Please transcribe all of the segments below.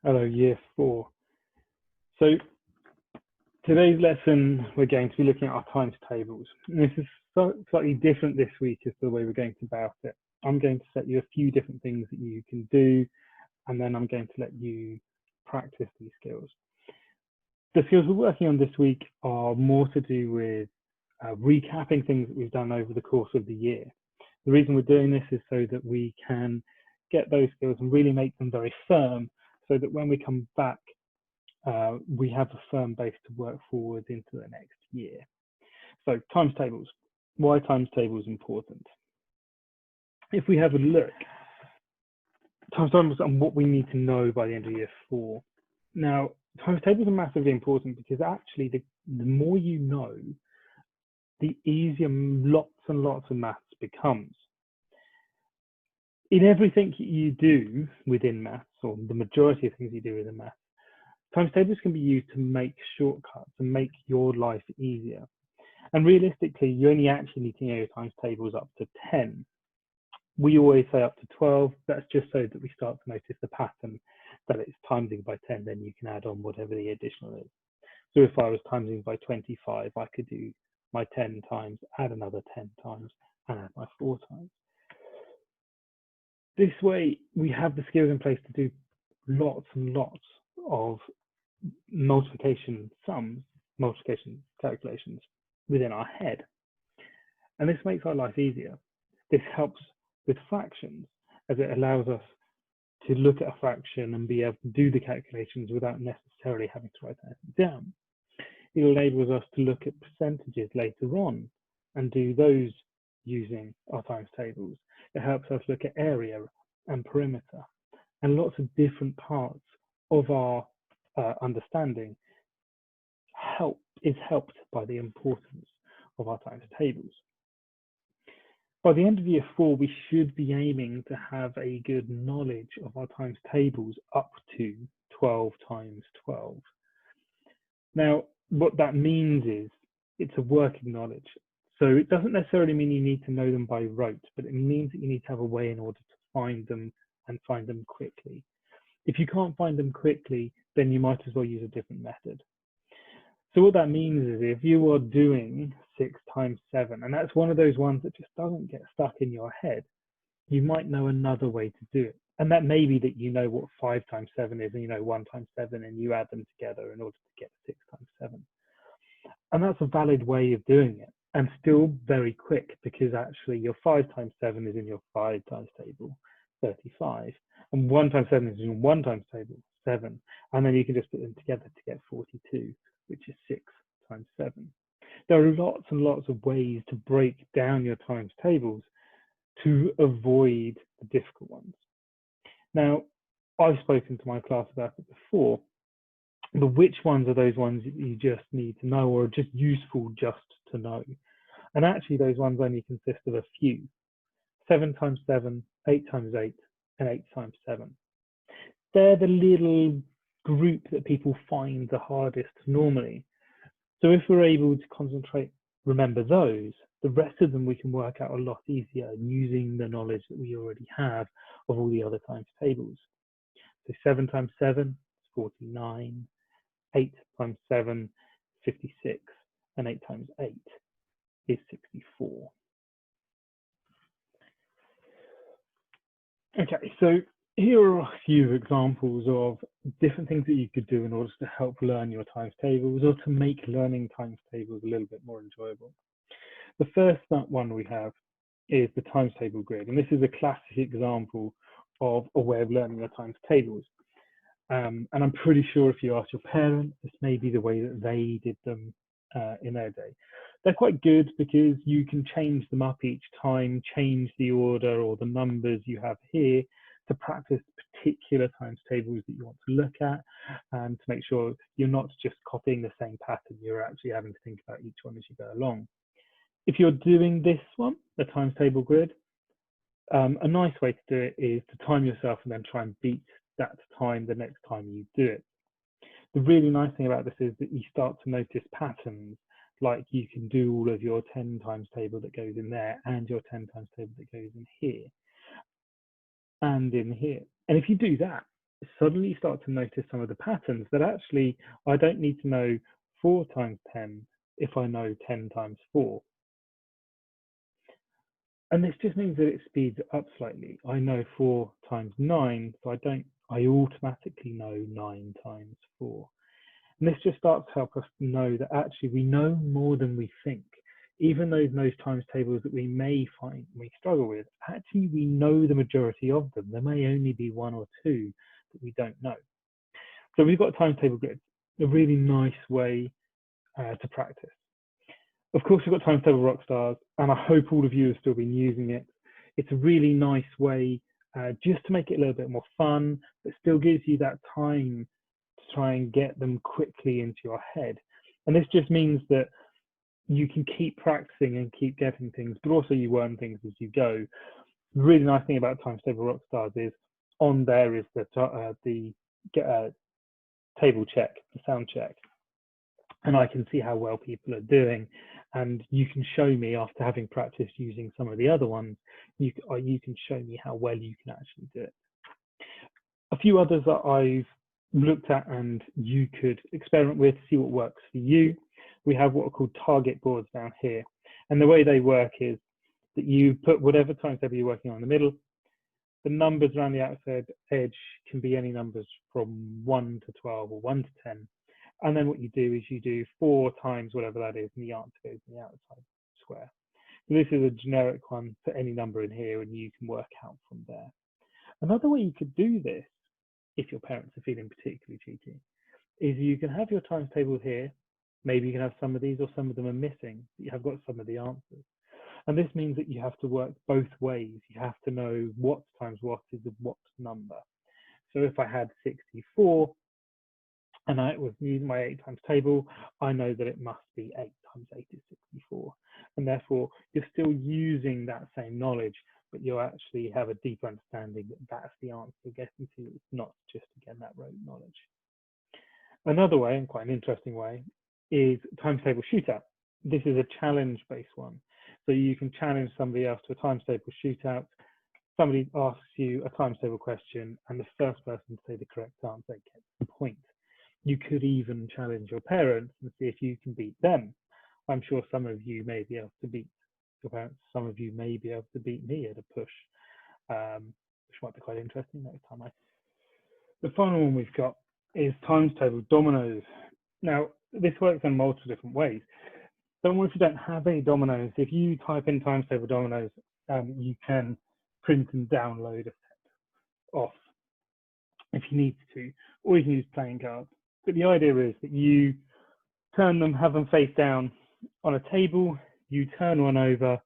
Hello, year four. So today's lesson, we're going to be looking at our times tables. And this is slightly different this week as to the way we're going to about it. I'm going to set you a few different things that you can do, and then I'm going to let you practice these skills. The skills we're working on this week are more to do with recapping things that we've done over the course of the year. The reason we're doing this is so that we can get those skills and really make them very firm, so that when we come back, we have a firm base to work forward into the next year. So times tables. Why times tables important? If we have a look, times tables and what we need to know by the end of year four. Now, times tables are massively important because actually the more you know, the easier lots and lots of maths becomes. In everything you do within maths, or the majority of things you do within maths, times tables can be used to make shortcuts and make your life easier. And realistically, you only actually need to know your times tables up to 10. We always say up to 12. That's just so that we start to notice the pattern that it's timesing by 10, then you can add on whatever the additional is. So if I was timesing by 25, I could do my 10 times, add another 10 times, and add my 4 times. This way, we have the skills in place to do lots and lots of multiplication sums, multiplication calculations within our head. And this makes our life easier. This helps with fractions, as it allows us to look at a fraction and be able to do the calculations without necessarily having to write anything down. It enables us to look at percentages later on and do those using our times tables. It helps us look at area and perimeter and lots of different parts of our understanding is helped by the importance of our times tables. By the end of year four, we should be aiming to have a good knowledge of our times tables up to 12 times 12. Now, what that means is it's a working knowledge. So it doesn't necessarily mean you need to know them by rote, but it means that you need to have a way in order to find them and find them quickly. If you can't find them quickly, then you might as well use a different method. So what that means is if you are doing 6 times 7, and that's one of those ones that just doesn't get stuck in your head, you might know another way to do it. And that may be that you know what 5 times 7 is, and you know 1 times 7, and you add them together in order to get 6 times 7. And that's a valid way of doing it, and still very quick, because actually your 5 times 7 is in your 5 times table, 35, and 1 times 7 is in 1 times table, 7, and then you can just put them together to get 42, which is 6 times 7. There are lots and lots of ways to break down your times tables to avoid the difficult ones. Now, I've spoken to my class about it before, but which ones are those ones that you just need to know or are just useful just to know? And actually those ones only consist of a few: 7 times 7, 8 times 8, and 8 times 7. They're the little group that people find the hardest normally. So if we're able to concentrate, remember those, the rest of them we can work out a lot easier using the knowledge that we already have of all the other times tables. So 7 times 7 is 49, 8 times 7 is 56, and 8 times 8 is 64. Okay, so here are a few examples of different things that you could do in order to help learn your times tables or to make learning times tables a little bit more enjoyable. The first one we have is the times table grid, and this is a classic example of a way of learning your times tables. And I'm pretty sure if you ask your parents, this may be the way that they did them in their day. They're quite good because you can change them up each time, change the order or the numbers you have here to practice particular times tables that you want to look at, and to make sure you're not just copying the same pattern, you're actually having to think about each one as you go along. If you're doing this one, the times table grid, a nice way to do it is to time yourself and then try and beat that time the next time you do it. The really nice thing about this is that you start to notice patterns, like you can do all of your 10 times table that goes in there and your 10 times table that goes in here and in here. And if you do that, suddenly you start to notice some of the patterns that actually I don't need to know 4 times 10 if I know 10 times 4. And this just means that it speeds it up slightly. I know 4 times 9, so I automatically know 9 times 4. And this just starts to help us know that actually we know more than we think. Even those times tables that we may find we struggle with, actually we know the majority of them. There may only be 1 or 2 that we don't know. So we've got a timetable grid, a really nice way to practice. Of course, we've got Timetable Rockstars, and I hope all of you have still been using it. It's a really nice way just to make it a little bit more fun, but still gives you that time to try and get them quickly into your head. And this just means that you can keep practicing and keep getting things, but also you learn things as you go. The really nice thing about Timetable Rockstars is on there is the table check, the sound check. And I can see how well people are doing. And you can show me, after having practiced using some of the other ones, you can show me how well you can actually do it. A few others that I've looked at and you could experiment with, see what works for you. We have what are called target boards down here. And the way they work is that you put whatever timetable you're working on in the middle. The numbers around the outside edge can be any numbers from 1 to 12 or 1 to 10. And then what you do is you do 4 times whatever that is, and the answer goes in the outside square. So this is a generic one for any number in here, and you can work out from there. Another way you could do this, if your parents are feeling particularly cheeky, is you can have your times table here. Maybe you can have some of these, or some of them are missing, but you have got some of the answers. And this means that you have to work both ways. You have to know what times what is what number. So if I had 64, and I was using my 8 times table, I know that it must be 8 times 8 is 64. And therefore, you're still using that same knowledge, but you actually have a deeper understanding that that's the answer you're getting to. It's not just, again, that rote knowledge. Another way, and quite an interesting way, is times table shootout. This is a challenge-based one. So you can challenge somebody else to a times table shootout. Somebody asks you a times table question, and the first person to say the correct answer gets the point. You could even challenge your parents and see if you can beat them. I'm sure some of you may be able to beat your parents. Some of you may be able to beat me at a push, which might be quite interesting next time. The final one we've got is times table dominoes. Now, this works in multiple different ways. So if you don't have any dominoes, if you type in times table dominoes, you can print and download a set off if you need to, or you can use playing cards. But the idea is that you turn them, have them face down on a table, you turn one over,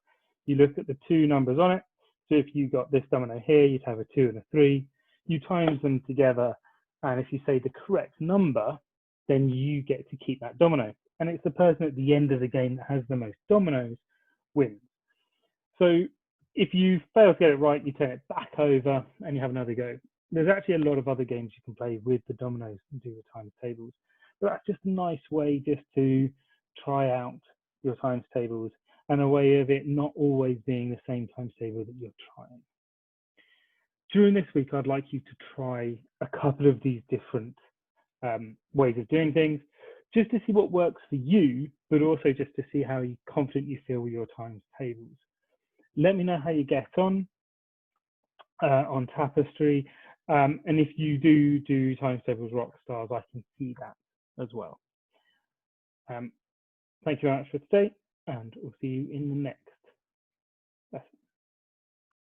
you look at the 2 numbers on it. So if you got this domino here, you'd have a 2 and a 3. You times them together, and if you say the correct number, then you get to keep that domino. And it's the person at the end of the game that has the most dominoes wins. So if you fail to get it right, you turn it back over and you have another go. There's actually a lot of other games you can play with the dominoes and do the times tables. But that's just a nice way just to try out your times tables, and a way of it not always being the same times table that you're trying. During this week, I'd like you to try a couple of these different ways of doing things, just to see what works for you, but also just to see how confident you feel with your times tables. Let me know how you get on Tapestry. And if you do times tables Rockstars, I can see that as well. Thank you very much for today, and we'll see you in the next.